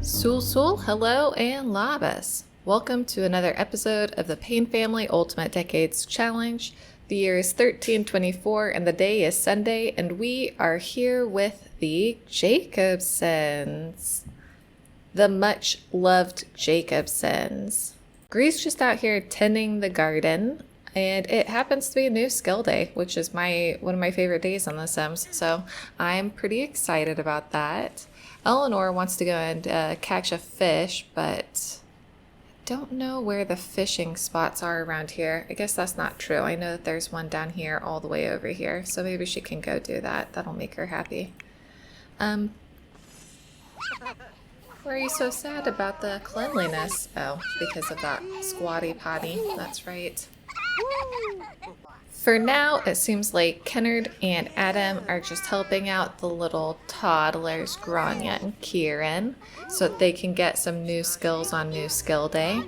Sul, hello, and labas. Welcome to another episode of the Payne Family Ultimate Decades Challenge. The year is 1324 and the day is Sunday, and we are here with the Jacobsons. The much loved Jacobsons. Gree's just out here tending the garden, and it happens to be a new skill day, which is one of my favorite days on The Sims, so I'm pretty excited about that. Eleanor wants to go and catch a fish, but I don't know where the fishing spots are around here. I guess that's not true. I know that there's one down here all the way over here, so maybe she can go do that. That'll make her happy. Why are you so sad about the cleanliness? Oh, because of that squatty potty. That's right. For now, it seems like Kennard and Adam are just helping out the little toddlers, Grania and Kieran, so that they can get some new skills on New Skill Day.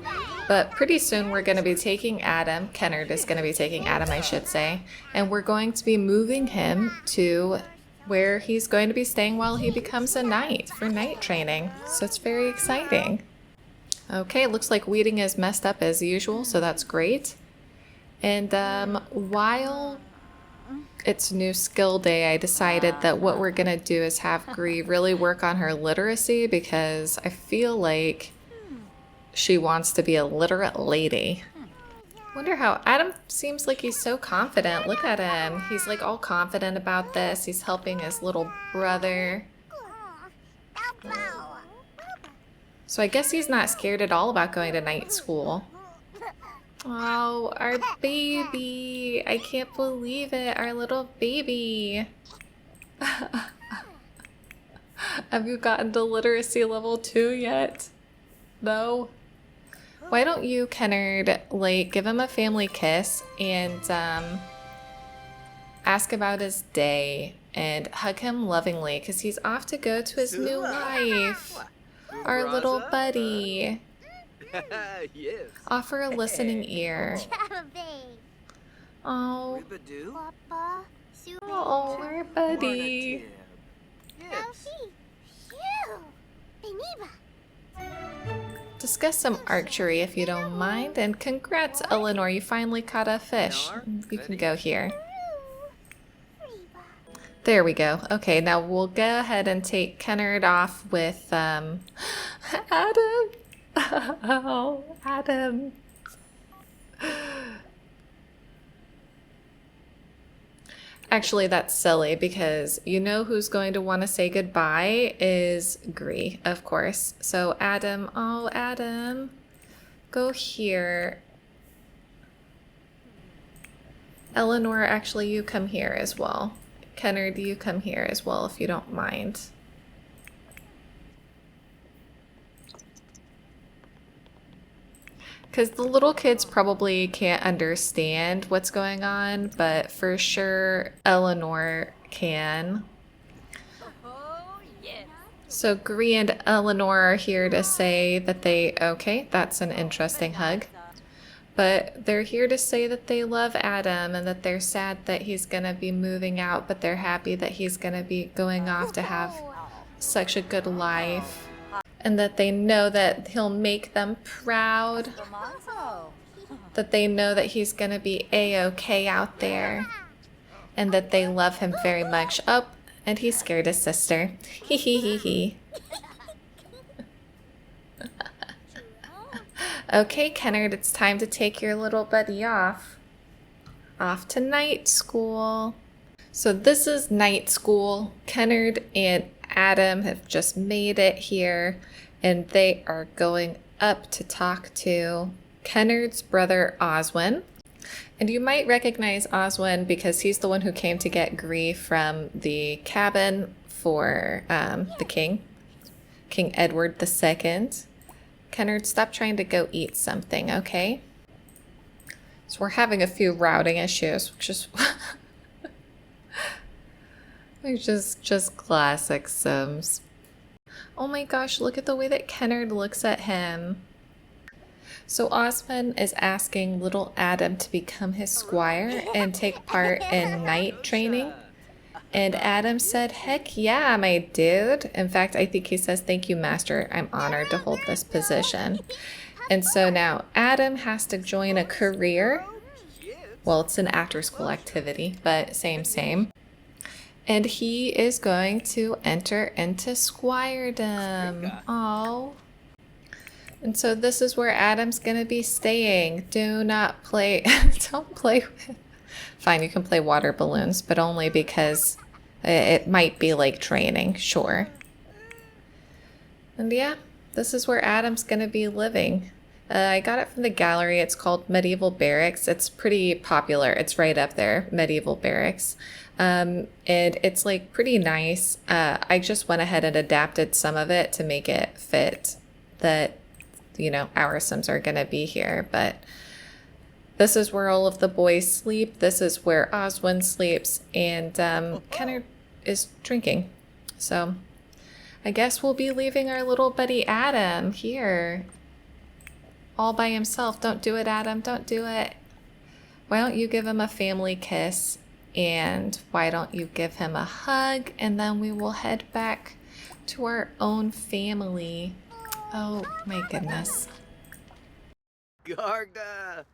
But pretty soon we're going to be taking Adam, Kennard is going to be taking Adam, I should say, and we're going to be moving him to where he's going to be staying while he becomes a knight for night training. So it's very exciting. Okay, it looks like weeding is messed up as usual, so that's great. And while it's New Skill Day, I decided that what we're going to do is have Gree really work on her literacy, because I feel like she wants to be a literate lady. Wonder how Adam seems like he's so confident. Look at him. He's like all confident about this. He's helping his little brother. So I guess he's not scared at all about going to night school. Oh, our baby. I can't believe it. Our little baby. Have you gotten to literacy level 2 yet? No? Why don't you, Kennard, like, give him a family kiss and ask about his day and hug him lovingly, because he's off to go to his new life. Our little buddy. Yes. Offer a listening ear. Oh. Oh, our buddy. Yes. Discuss some archery if you don't mind. And congrats, Eleanor, you finally caught a fish. You can go here. There we go. Okay, now we'll go ahead and take Kennard off with Adam. Oh, Adam. Actually, that's silly, because you know who's going to want to say goodbye is Gree, of course. So Adam, oh, Adam, go here. Eleanor, actually, you come here as well. Kennard, you come here as well, if you don't mind. Because the little kids probably can't understand what's going on, but for sure Eleanor can. So Gree and Eleanor are here to say that okay, that's an interesting hug. But they're here to say that they love Adam and that they're sad that he's going to be moving out, but they're happy that he's going to be going off to have such a good life. And that they know that he'll make them proud. That they know that he's going to be A-okay out there. And that they love him very much. Oh, and he scared his sister. Hee hee hee hee. Okay, Kennard, it's time to take your little buddy off. Off to night school. So this is night school. Kennard and Adam have just made it here, and they are going up to talk to Kennard's brother Oswin. And you might recognize Oswin because he's the one who came to get Gree from the cabin for the king, King Edward II. Kennard, stop trying to go eat something, okay? So we're having a few routing issues, which is just classic Sims. Oh my gosh, look at the way that Kennard looks at him. So Osman is asking little Adam to become his squire and take part in night training. And Adam said, heck yeah, my dude. In fact, I think he says, thank you, master. I'm honored to hold this position. And so now Adam has to join a career. Well, it's an after-school activity, but same. And he is going to enter into squiredom. Oh. And so this is where Adam's going to be staying. Do not play. Don't play with. Fine, you can play water balloons, but only because it might be like training, sure. And yeah, this is where Adam's going to be living. I got it from the gallery. It's called Medieval Barracks. It's pretty popular. It's right up there, Medieval Barracks. And it's like pretty nice. I just went ahead and adapted some of it to make it fit that, you know, our Sims are going to be here. But this is where all of the boys sleep. This is where Oswin sleeps. And Kennard is drinking. So I guess we'll be leaving our little buddy Adam here all by himself. Don't do it, Adam. Don't do it. Why don't you give him a family kiss? And why don't you give him a hug? And then we will head back to our own family. Oh my goodness. Garda.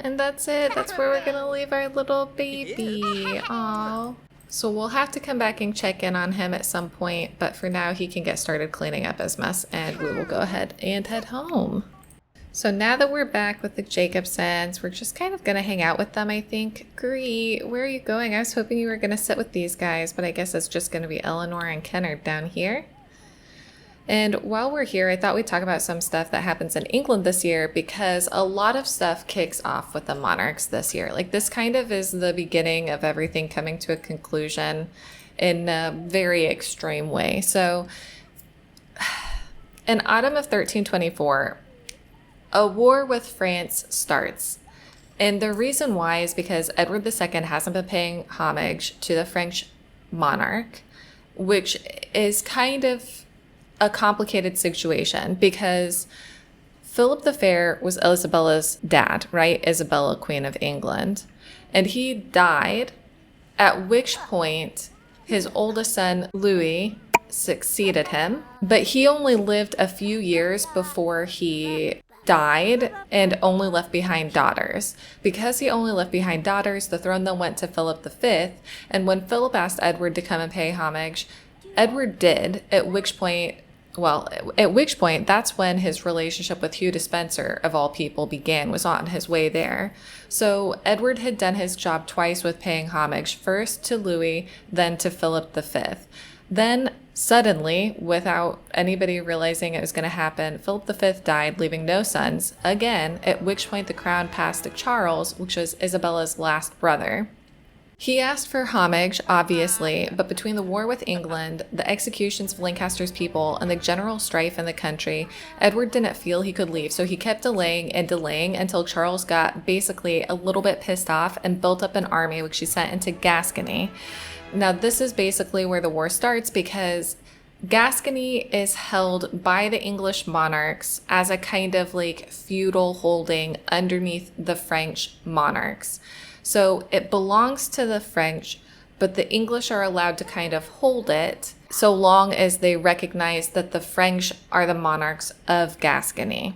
And that's it. That's where we're gonna leave our little baby. Aww. So we'll have to come back and check in on him at some point. But for now, he can get started cleaning up his mess. And we will go ahead and head home. So now that we're back with the Jacobsons, we're just kind of going to hang out with them, I think. Gree, where are you going? I was hoping you were going to sit with these guys, but I guess it's just going to be Eleanor and Kennard down here. And while we're here, I thought we'd talk about some stuff that happens in England this year, because a lot of stuff kicks off with the monarchs this year. Like, this kind of is the beginning of everything coming to a conclusion in a very extreme way. So in autumn of 1324, a war with France starts. And the reason why is because Edward II hasn't been paying homage to the French monarch, which is kind of a complicated situation because Philip the Fair was Isabella's dad, right? Isabella, Queen of England. And he died, at which point his oldest son, Louis, succeeded him. But he only lived a few years before he died and only left behind daughters. Because he only left behind daughters, the throne then went to Philip V. And when Philip asked Edward to come and pay homage, Edward did, at which point, that's when his relationship with Hugh Despenser, of all people, began, was on his way there. So Edward had done his job twice with paying homage, first to Louis, then to Philip V. Then, suddenly, without anybody realizing it was going to happen, Philip V died, leaving no sons, again, at which point the crown passed to Charles, which was Isabella's last brother. He asked for homage, obviously, but between the war with England, the executions of Lancaster's people, and the general strife in the country, Edward didn't feel he could leave, so he kept delaying and delaying until Charles got basically a little bit pissed off and built up an army, which he sent into Gascony. Now, this is basically where the war starts because Gascony is held by the English monarchs as a kind of like feudal holding underneath the French monarchs. So it belongs to the French, but the English are allowed to kind of hold it so long as they recognize that the French are the monarchs of Gascony,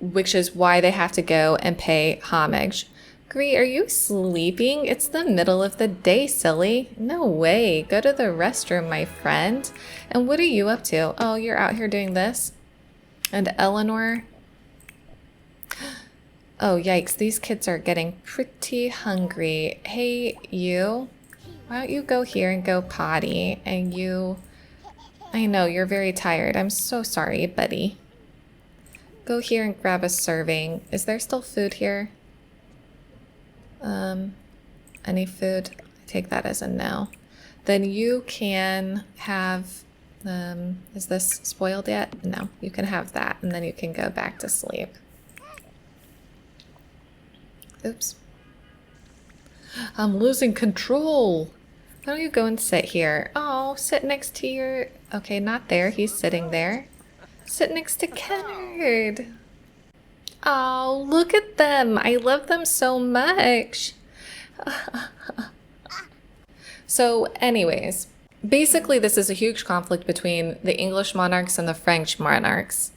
which is why they have to go and pay homage. Gree, are you sleeping? It's the middle of the day, silly. No way. Go to the restroom, my friend. And what are you up to? Oh, you're out here doing this? And Eleanor? Oh, yikes. These kids are getting pretty hungry. Hey, you. Why don't you go here and go potty? And you... I know, you're very tired. I'm so sorry, buddy. Go here and grab a serving. Is there still food here? Any food? I take that as a no. Then you can have, is this spoiled yet? No, you can have that and then you can go back to sleep. Oops. I'm losing control. Why don't you go and sit here? Oh, sit next to your, okay, not there. He's sitting there. Sit next to Kennard. Oh, look at them. I love them so much. So anyways, basically this is a huge conflict between the English monarchs and the French monarchs.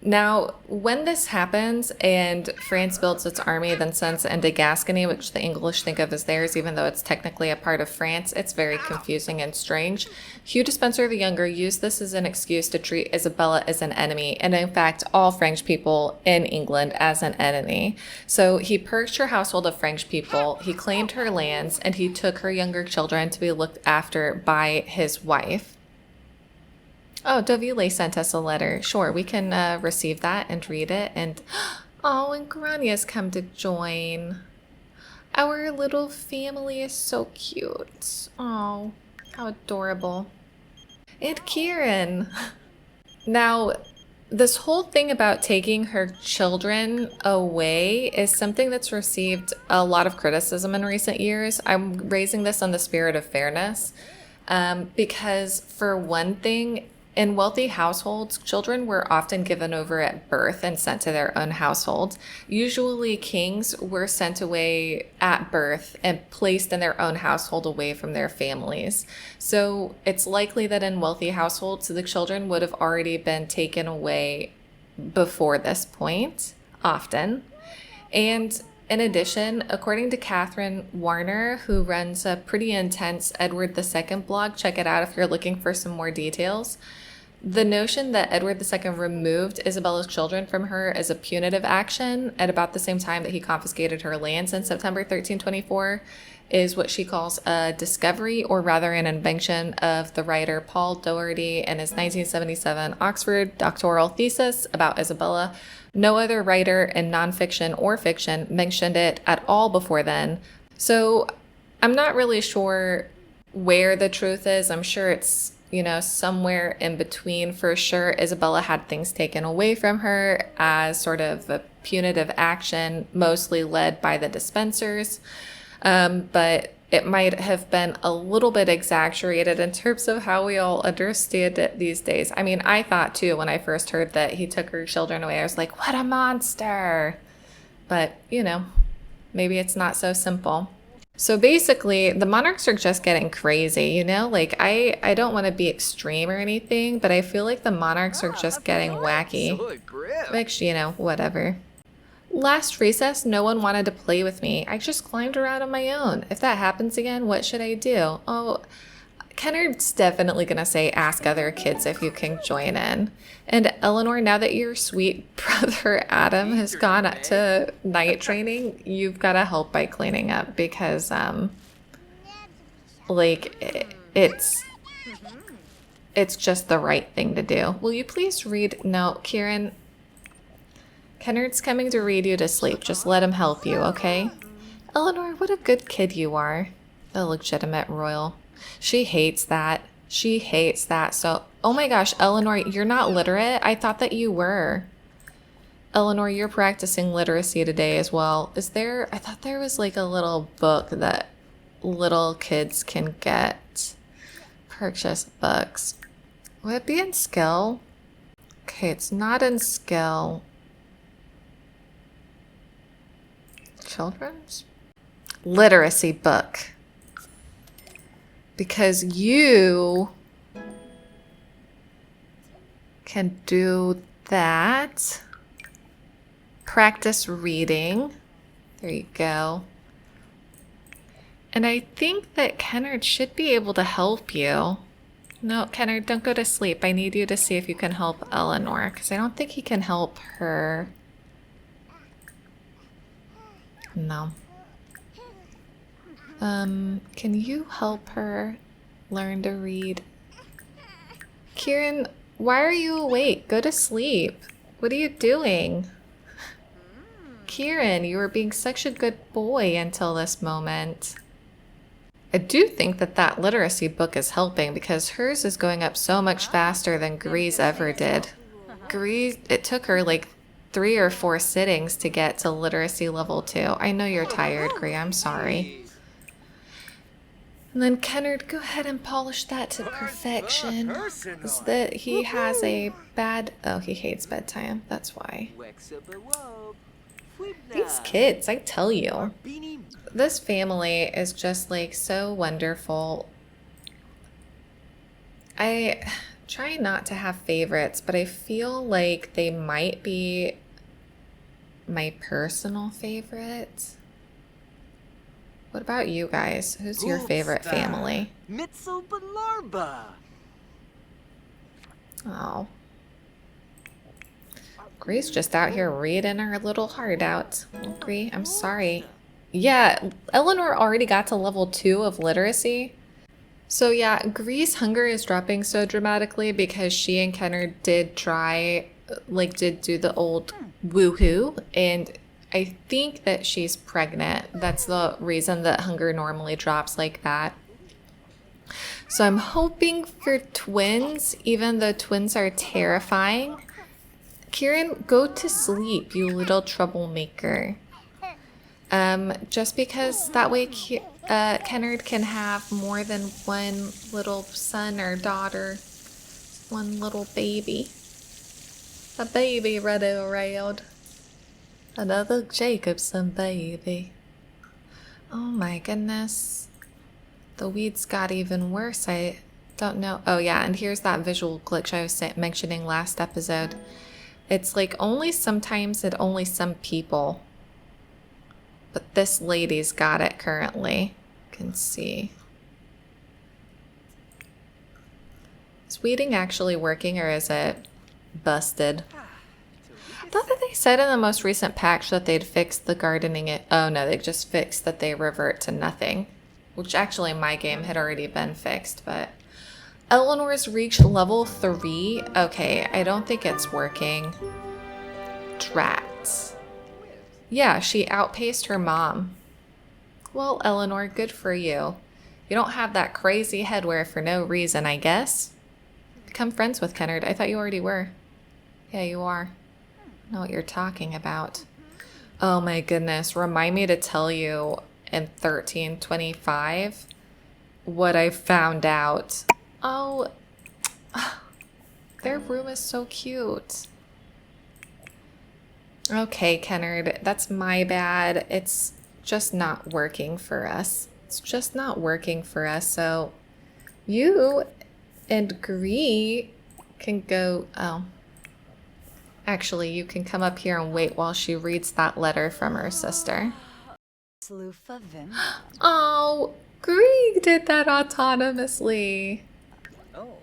Now, when this happens and France builds its army, then sends it into Gascony, which the English think of as theirs, even though it's technically a part of France, it's very confusing and strange. Hugh Despenser the Younger used this as an excuse to treat Isabella as an enemy, and in fact, all French people in England as an enemy. So he purged her household of French people, he claimed her lands, and he took her younger children to be looked after by his wife. Oh, Dovile sent us a letter. Sure, we can receive that and read it. And oh, and Grania's come to join. Our little family is so cute. Oh, how adorable. And Kieran. Now, this whole thing about taking her children away is something that's received a lot of criticism in recent years. I'm raising this on the spirit of fairness because, for one thing, in wealthy households, children were often given over at birth and sent to their own household. Usually kings were sent away at birth and placed in their own household away from their families. So it's likely that in wealthy households, the children would have already been taken away before this point, often. And in addition, according to Catherine Warner, who runs a pretty intense Edward II blog, check it out if you're looking for some more details, the notion that Edward II removed Isabella's children from her as a punitive action at about the same time that he confiscated her lands in September 1324 is what she calls a discovery, or rather an invention of the writer Paul Doherty in his 1977 Oxford doctoral thesis about Isabella. No other writer in nonfiction or fiction mentioned it at all before then. So I'm not really sure where the truth is. I'm sure it's, somewhere in between. For sure, Isabella had things taken away from her as sort of a punitive action, mostly led by the Despensers. But it might have been a little bit exaggerated in terms of how we all understand it these days. I mean, I thought too, when I first heard that he took her children away, I was like, what a monster. But, maybe it's not so simple. So basically, the monarchs are just getting crazy, I don't want to be extreme or anything, but I feel like the monarchs are just getting wacky. Which, whatever. Last recess, no one wanted to play with me. I just climbed around on my own. If that happens again, what should I do? Oh, Kennard's definitely going to say, ask other kids if you can join in. And Eleanor, now that your sweet brother Adam has gone up to night training, you've got to help by cleaning up because, it's just the right thing to do. Will you please read? No, Kieran, Kennard's coming to read you to sleep. Just let him help you, okay? Eleanor, what a good kid you are. The legitimate royal. She hates that. She hates that. So, oh my gosh, Eleanor, you're not literate? I thought that you were. Eleanor, you're practicing literacy today as well. I thought there was like a little book that little kids can get. Purchase books. Would it be in skill? Okay, it's not in skill. Children's? Literacy book. Because you can do that. Practice reading. There you go. And I think that Kennard should be able to help you. No, Kennard, don't go to sleep. I need you to see if you can help Eleanor, because I don't think he can help her. No. Can you help her learn to read? Kieran, why are you awake? Go to sleep. What are you doing? Kieran, you were being such a good boy until this moment. I do think that literacy book is helping because hers is going up so much faster than Gree's ever did. Gree, it took her like 3 or 4 sittings to get to literacy level 2. I know you're tired, Gree. I'm sorry. And then Kennard, go ahead and polish that to perfection. Is that he has a bad... Oh, he hates bedtime. That's why. These kids, I tell you. This family is just like so wonderful. I try not to have favorites, but I feel like they might be my personal favorite. What about you guys? Who's your favorite family? Mitsu Balarba. Oh. Gree's just out here reading her little heart out. Gree, I'm sorry. Yeah, Eleanor already got to level 2 of literacy. So yeah, Gree's hunger is dropping so dramatically because she and Kenner did try, did do the old woohoo, and I think that she's pregnant. That's the reason that hunger normally drops like that. So I'm hoping for twins, even though twins are terrifying. Kieran, go to sleep, you little troublemaker. Just because that way Kennard can have more than one little son or daughter, one little baby. A baby running around. Another Jacobson baby. Oh my goodness. The weeds got even worse. I don't know. Oh yeah, and here's that visual glitch I was mentioning last episode. It's like only sometimes and only some people. But this lady's got it currently. You can see. Is weeding actually working or is it busted? I thought that they said in the most recent patch that they'd fixed the gardening. Oh no, they just fixed that they revert to nothing. Which actually in my game had already been fixed, but... Eleanor's reached level 3. Okay, I don't think it's working. Drats. Yeah, she outpaced her mom. Well, Eleanor, good for you. You don't have that crazy headwear for no reason, I guess. Become friends with Kennard. I thought you already were. Yeah, you are. I know what you're talking about. Oh my goodness. Remind me to tell you in 1325 what I found out. Oh, their room is so cute. Okay, Kennard, that's my bad. It's just not working for us. It's just not working for us. So you and Gree can go. Oh, actually, you can come up here and wait while she reads that letter from her sister. Oh, Gree did that autonomously. Oh.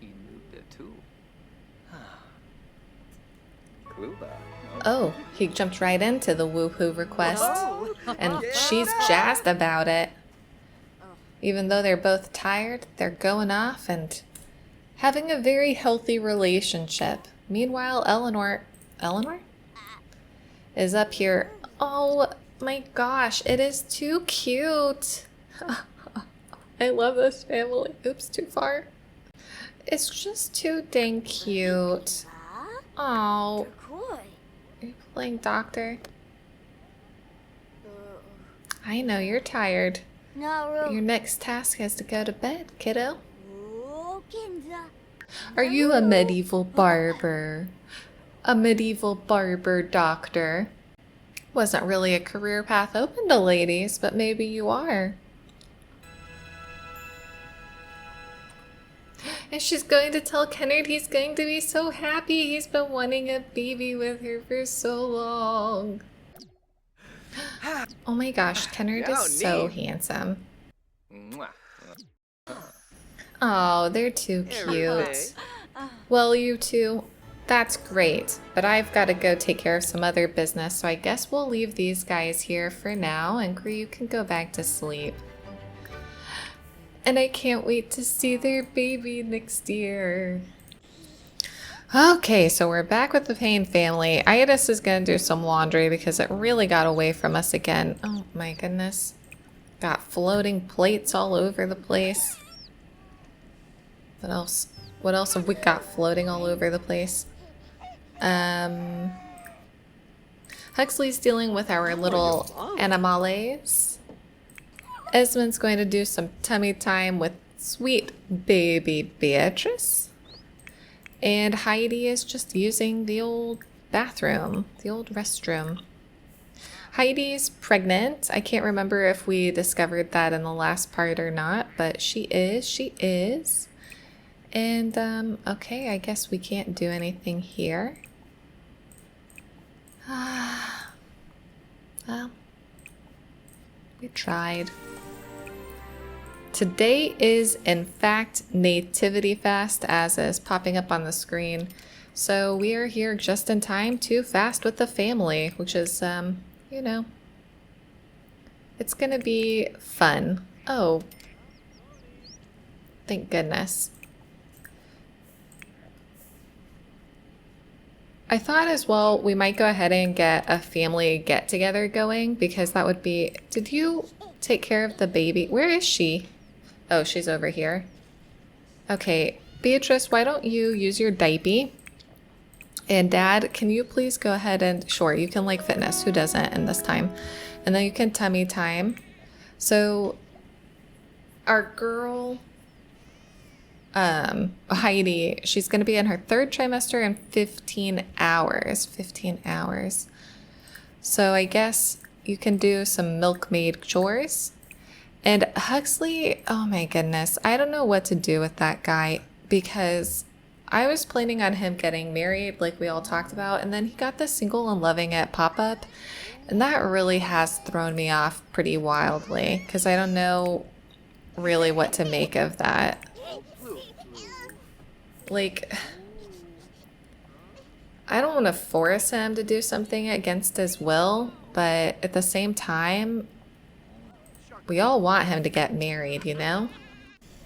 You moved it too. Oh, he jumped right into the woohoo request. And she's jazzed about it. Even though they're both tired, they're going off and having a very healthy relationship. Meanwhile, Eleanor is up here. Oh my gosh, it is too cute. I love this family. Oops, too far. It's just too dang cute. Oh. Are you playing doctor? I know you're tired. Your next task is to go to bed, kiddo. Are you a medieval barber? A medieval barber doctor? Wasn't really a career path open to ladies, but maybe you are. And she's going to tell Kennard he's going to be so happy. He's been wanting a baby with her for so long. Oh my gosh, Kennard is so handsome. Oh, they're too cute. Well, you two, that's great. But I've got to go take care of some other business, so I guess we'll leave these guys here for now, and Gree, you can go back to sleep. And I can't wait to see their baby next year. Okay, so we're back with the Payne family. Iadis is going to do some laundry because it really got away from us again. Oh my goodness. Got floating plates all over the place. What else? What else have we got floating all over the place? Huxley's dealing with our little animales. Esmond's going to do some tummy time with sweet baby Beatrice. And Heidi is just using the old bathroom, the old restroom. Heidi's pregnant. I can't remember if we discovered that in the last part or not, but she is. And, okay, I guess we can't do anything here. Well, we tried. Today is, in fact, Nativity Fast, as is popping up on the screen. So we are here just in time to fast with the family, which is, you know, it's gonna be fun. Oh, thank goodness. I thought as well we might go ahead and get a family get-together going, because that would be... Did you take care of the baby? Where is she? Oh, she's over here. Okay, Beatrice, why don't you use your diaper? And Dad, can you please go ahead and... Sure, you can like fitness. Who doesn't in this time? And then you can tummy time. So, our girl... Heidi, she's going to be in her 3rd trimester in 15 hours. 15 hours. So I guess you can do some milkmaid chores. And Huxley, oh my goodness, I don't know what to do with that guy, because I was planning on him getting married like we all talked about, and then he got the single and loving it pop-up, and that really has thrown me off pretty wildly, because I don't know really what to make of that. Like, I don't want to force him to do something against his will, but at the same time, we all want him to get married, you know?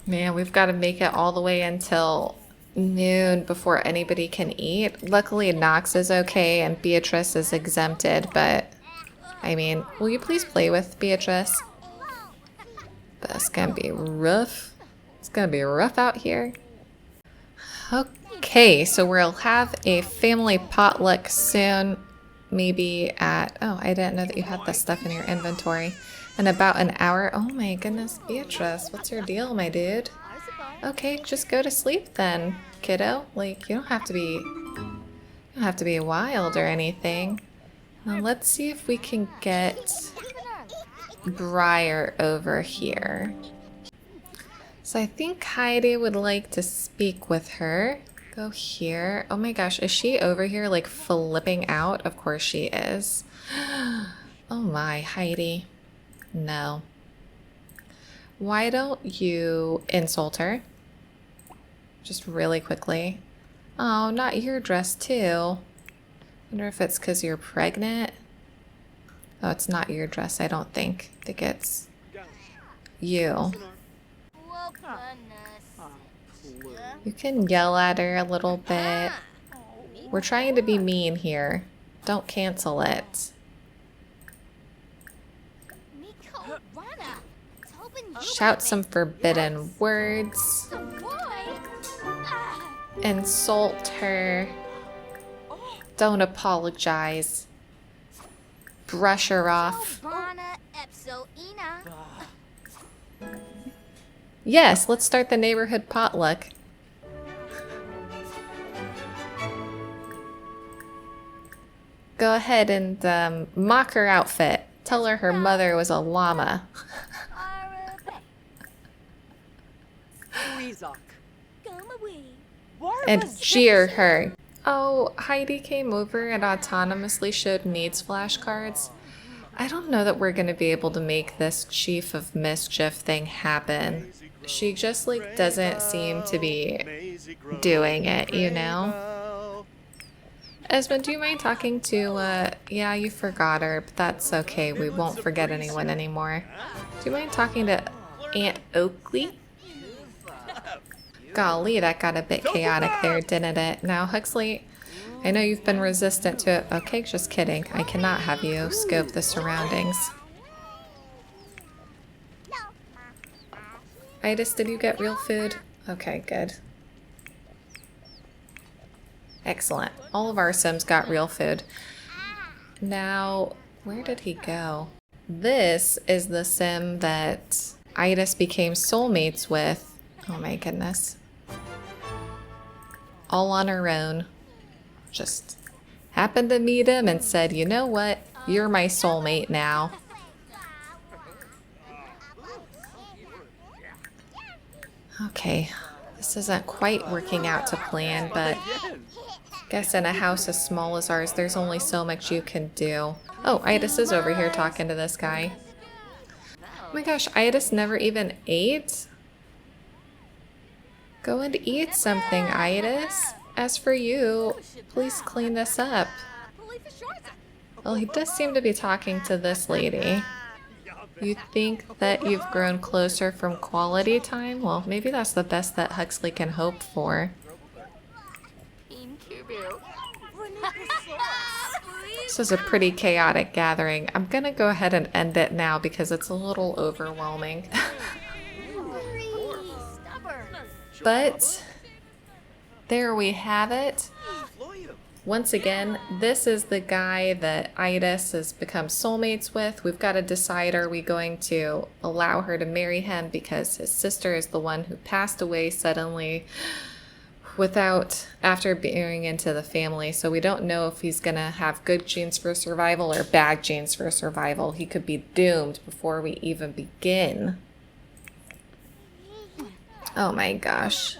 Man, we've got to make it all the way until noon before anybody can eat. Luckily, Knox is okay and Beatrice is exempted, but I mean, will you please play with Beatrice? But it's gonna be rough. It's gonna be rough out here. Okay, so we'll have a family potluck soon, maybe at... Oh, I didn't know that you had this stuff in your inventory. In about an hour. Oh my goodness, Beatrice, what's your deal, my dude? Okay, just go to sleep then, kiddo. Like, you don't have to be wild or anything. Now let's see if we can get Briar over here. So I think Heidi would like to speak with her. Go here. Oh my gosh, is she over here like flipping out? Of course she is. Oh my, Heidi. No. Why don't you insult her? Just really quickly. Oh, not your dress too. Wonder if it's because you're pregnant. Oh, it's not your dress, I don't think. I think it's you. You can yell at her a little bit. We're trying to be mean here. Don't cancel it. Shout some forbidden words. Insult her. Don't apologize. Brush her off. Yes, let's start the neighborhood potluck. Go ahead and mock her outfit. Tell her her mother was a llama. And jeer her. Oh, Heidi came over and autonomously showed needs flashcards. I don't know that we're going to be able to make this Chief of Mischief thing happen. She just like doesn't seem to be doing it, you know? Esmond, do you mind talking to, yeah, you forgot her, but that's okay. We won't forget anyone anymore. Do you mind talking to Aunt Oakley? Golly, that got a bit chaotic there, didn't it? Now, Huxley, I know you've been resistant to it. Okay, just kidding. I cannot have you scope the surroundings. Itis, did you get real food? Okay, good. Excellent. All of our Sims got real food. Now, where did he go? This is the Sim that Itis became soulmates with. Oh my goodness. All on her own. Just happened to meet him and said, you know what? You're my soulmate now. Okay, this isn't quite working out to plan, but I guess in a house as small as ours, there's only so much you can do. Oh, Itis is over here talking to this guy. Oh my gosh, Itis never even ate? Go and eat something, Itis. As for you, please clean this up. Well, he does seem to be talking to this lady. You think that you've grown closer from quality time? Well, maybe that's the best that Huxley can hope for. This is a pretty chaotic gathering. I'm gonna go ahead and end it now because it's a little overwhelming. But there we have it. Once again, this is the guy that Itis has become soulmates with. We've got to decide, are we going to allow her to marry him because his sister is the one who passed away suddenly after being into the family. So we don't know if he's going to have good genes for survival or bad genes for survival. He could be doomed before we even begin. Oh my gosh.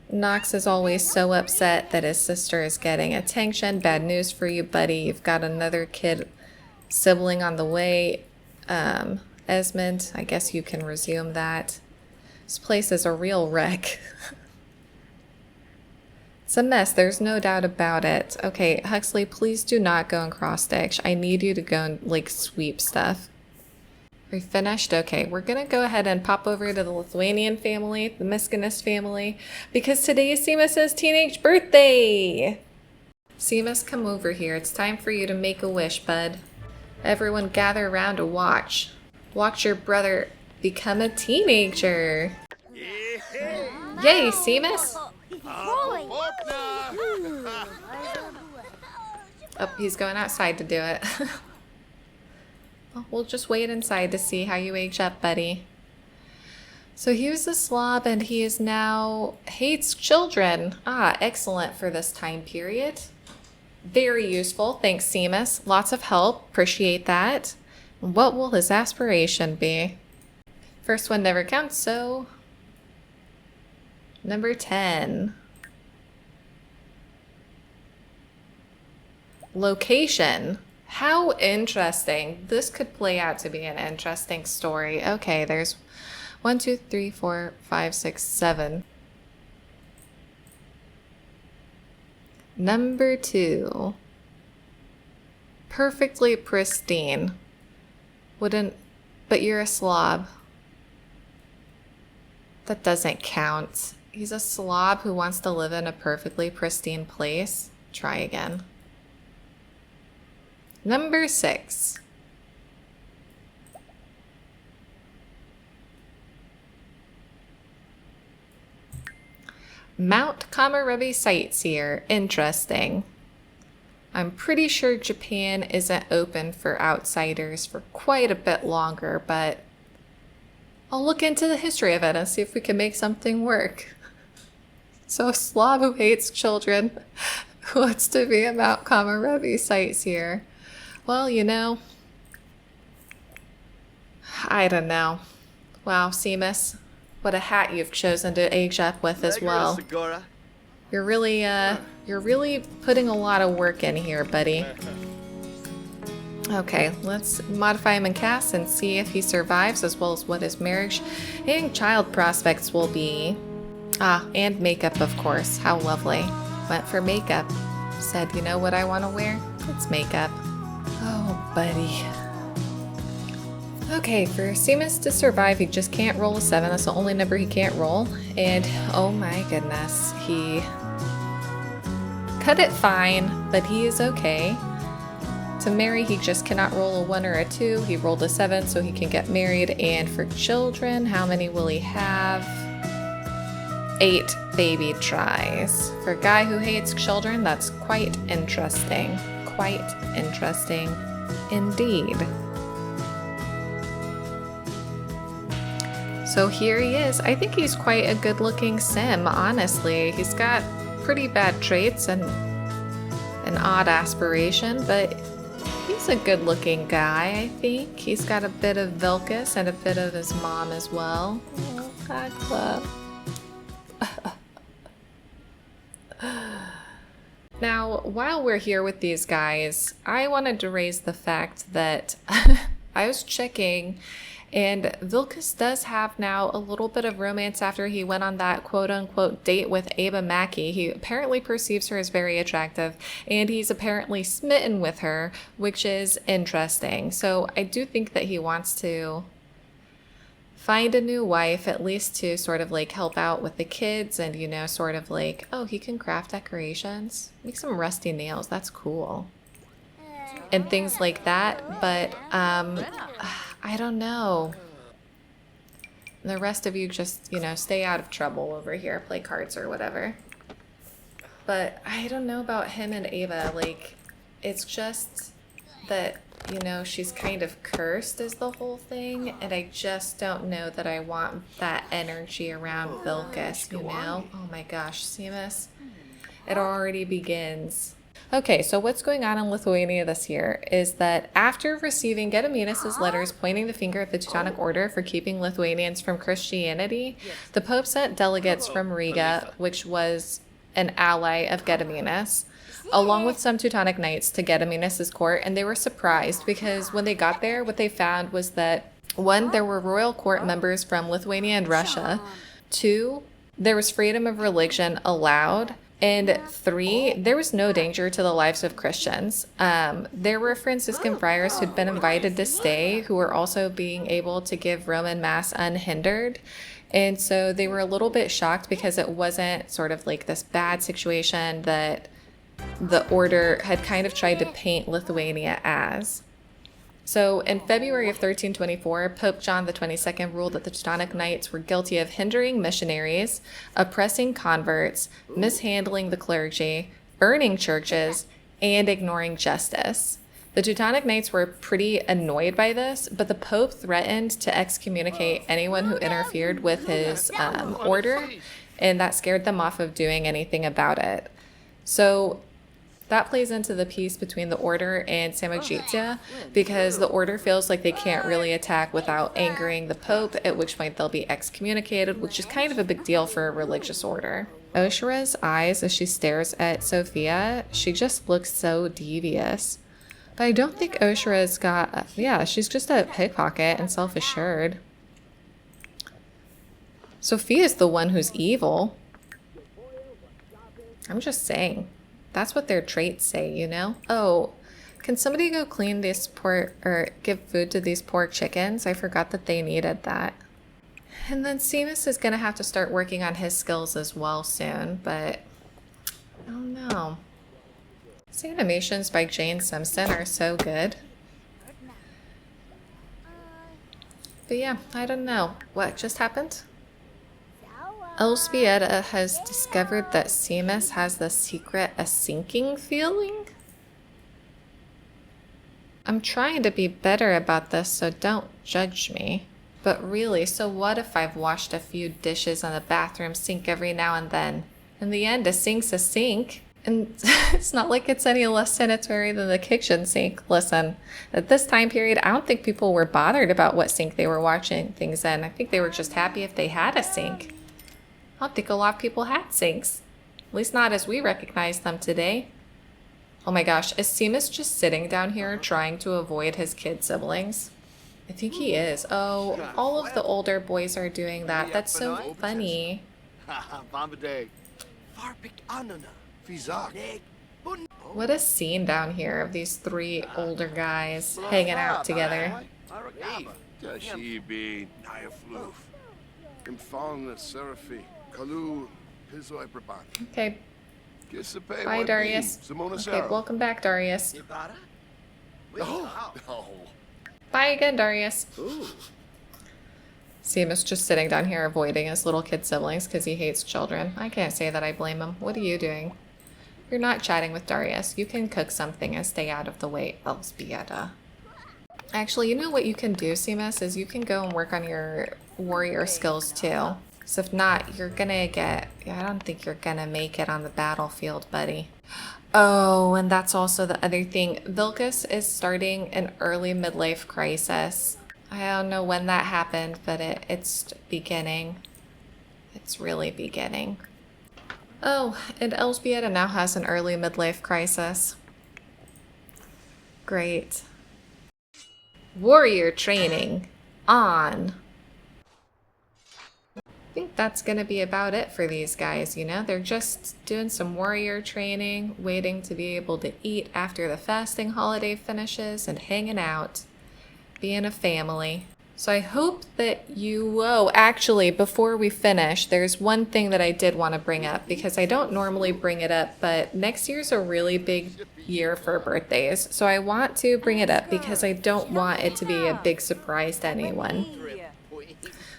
Knox is always so upset that his sister is getting attention. Bad news for you, buddy. You've got another sibling on the way. Esmond, I guess you can resume that. This place is a real wreck. It's a mess, there's no doubt about it. Okay, Huxley, please do not go and cross-stitch. I need you to go and, like, sweep stuff. Are you finished? Okay, we're gonna go ahead and pop over to the Lithuanian family, the Miskinis family, because today is Simas' teenage birthday! Simas, come over here. It's time for you to make a wish, bud. Everyone gather around to watch. Watch your brother become a teenager. Yay, Simas! Oh, he's going outside to do it. We'll just wait inside to see how you age up, buddy. So he was a slob and he is now hates children. Ah, excellent for this time period. Very useful. Thanks, Simas. Lots of help. Appreciate that. What will his aspiration be? First one never counts, so... Number 10. Location. How interesting. This could play out to be an interesting story. Okay, there's 1, 2, 3, 4, 5, 6, 7. Number 2. Perfectly pristine. But you're a slob. That doesn't count. He's a slob who wants to live in a perfectly pristine place. Try again. Number 6. Mount Kamarebi sightseer. Interesting. I'm pretty sure Japan isn't open for outsiders for quite a bit longer, but I'll look into the history of it and see if we can make something work. So a slob who hates children who wants to be a Mount Kamarebi sightseer. Well, you know, I don't know. Wow, Simas, what a hat you've chosen to age up with as well. You're really putting a lot of work in here, buddy. Okay, let's modify him in cast and see if he survives, as well as what his marriage and child prospects will be. Ah, and makeup, of course. How lovely. Went for makeup. Said, you know what I want to wear? It's makeup. Oh, buddy. Okay, for Simas to survive, he just can't roll a 7. That's the only number he can't roll. And, oh my goodness, he cut it fine, but he is okay. To marry, he just cannot roll a 1 or a 2. He rolled a 7, so he can get married. And for children, how many will he have? 8 baby tries. For a guy who hates children, that's quite interesting. Quite interesting indeed. So here he is. I think he's quite a good-looking sim, honestly. He's got pretty bad traits and an odd aspiration, but He's a good looking guy, I think. He's got a bit of Vilkas and a bit of his mom as well. Oh, God club. Now, while we're here with these guys, I wanted to raise the fact that I was checking, and Vilkas does have now a little bit of romance after he went on that quote-unquote date with Aba Mackey. He apparently perceives her as very attractive, and he's apparently smitten with her, which is interesting. So I do think that he wants to find a new wife, at least to sort of like help out with the kids and, you know, sort of like, oh, he can craft decorations, make some rusty nails, that's cool, and things like that. But I don't know. The rest of you just, you know, stay out of trouble over here, play cards or whatever. But I don't know about him and Ava. Like, it's just that, you know, she's kind of cursed is the whole thing, and I just don't know that I want that energy around Vilkas, you know? Oh my gosh, Simas, it already begins. Okay, so what's going on in Lithuania this year is that after receiving Gediminas' letters pointing the finger at the Teutonic Order for keeping Lithuanians from Christianity, the Pope sent delegates from Riga, which was an ally of Gediminas, along with some Teutonic knights to Gediminas' court, and they were surprised because when they got there, what they found was that 1, there were royal court members from Lithuania and Russia, 2, there was freedom of religion allowed, and 3, there was no danger to the lives of Christians. There were Franciscan friars who'd been invited to stay, who were also being able to give Roman Mass unhindered. And so they were a little bit shocked because it wasn't sort of like this bad situation that the order had kind of tried to paint Lithuania as. So in February of 1324, Pope John the 22nd ruled that the Teutonic Knights were guilty of hindering missionaries, oppressing converts, mishandling the clergy, burning churches, and ignoring justice. The Teutonic Knights were pretty annoyed by this, but the Pope threatened to excommunicate anyone who interfered with his order, and that scared them off of doing anything about it. So that plays into the peace between the Order and Samogitian, because the Order feels like they can't really attack without angering the Pope, at which point they'll be excommunicated, which is kind of a big deal for a religious order. Oshra's eyes as she stares at Sophia, she just looks so devious. But I don't think Oshra's got, yeah, she's just a pickpocket and self-assured. Sophia's the one who's evil. I'm just saying. That's what their traits say, you know? Oh, can somebody go clean these poor, or give food to these poor chickens? I forgot that they needed that. And then Simas is going to have to start working on his skills as well soon, but I don't know. These animations by Jane Simpson are so good. But yeah, I don't know. What just happened? Elspieta has discovered that Simas has the secret a sinking feeling. I'm trying to be better about this, so don't judge me. But really, so what if I've washed a few dishes on the bathroom sink every now and then? In the end, a sink's a sink. And it's not like it's any less sanitary than the kitchen sink. Listen, at this time period, I don't think people were bothered about what sink they were washing things in. I think they were just happy if they had a sink. I don't think a lot of people had sinks. At least not as we recognize them today. Oh my gosh, is Simas just sitting down here trying to avoid his kid siblings? I think he is. Oh, all of the older boys are doing that. That's so funny. What a scene down here of these 3 older guys hanging out together. Okay. Bye, Darius. Okay, welcome back, Darius. Bye again, Darius. Simas just sitting down here avoiding his little kid siblings because he hates children. I can't say that I blame him. What are you doing? You're not chatting with Darius. You can cook something and stay out of the way, Elspieta. Actually, you know what you can do, Simas, is you can go and work on your warrior skills too. So if not, you're gonna get... I don't think you're gonna make it on the battlefield, buddy. Oh, and that's also the other thing. Vilkas is starting an early midlife crisis. I don't know when that happened, but it's beginning. It's really beginning. Oh, and Elzbieta now has an early midlife crisis. Great. Warrior training on. I think that's gonna be about it for these guys, you know? They're just doing some warrior training, waiting to be able to eat after the fasting holiday finishes, and hanging out, being a family. So I hope that you... Whoa, actually, before we finish, there's one thing that I did want to bring up, because I don't normally bring it up, but next year's a really big year for birthdays. So I want to bring it up because I don't want it to be a big surprise to anyone.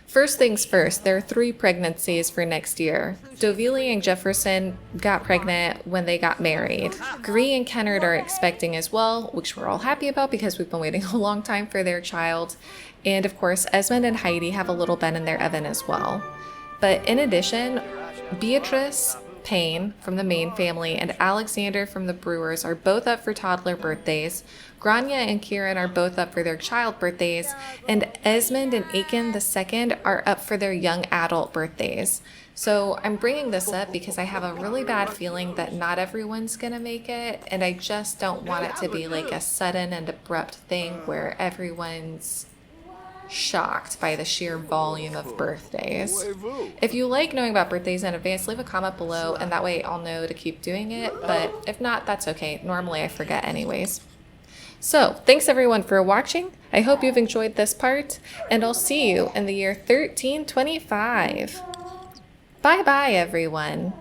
First things first, there are 3 pregnancies for next year. Dovili and Jefferson got pregnant when they got married. Gree and Kennard are expecting as well, which we're all happy about because we've been waiting a long time for their child. And of course, Esmond and Heidi have a little Ben in their oven as well. But in addition, Beatrice, Payne from the main family, and Alexander from the Brewers are both up for toddler birthdays. Grania and Kieran are both up for their child birthdays, and Esmond and Aiken II are up for their young adult birthdays. So I'm bringing this up because I have a really bad feeling that not everyone's gonna make it, and I just don't want it to be like a sudden and abrupt thing where everyone's shocked by the sheer volume of birthdays. If you like knowing about birthdays in advance, leave a comment below, and that way I'll know to keep doing it, but if not, that's okay. Normally I forget anyways. So, thanks everyone for watching. I hope you've enjoyed this part, and I'll see you in the year 1325. Bye bye everyone.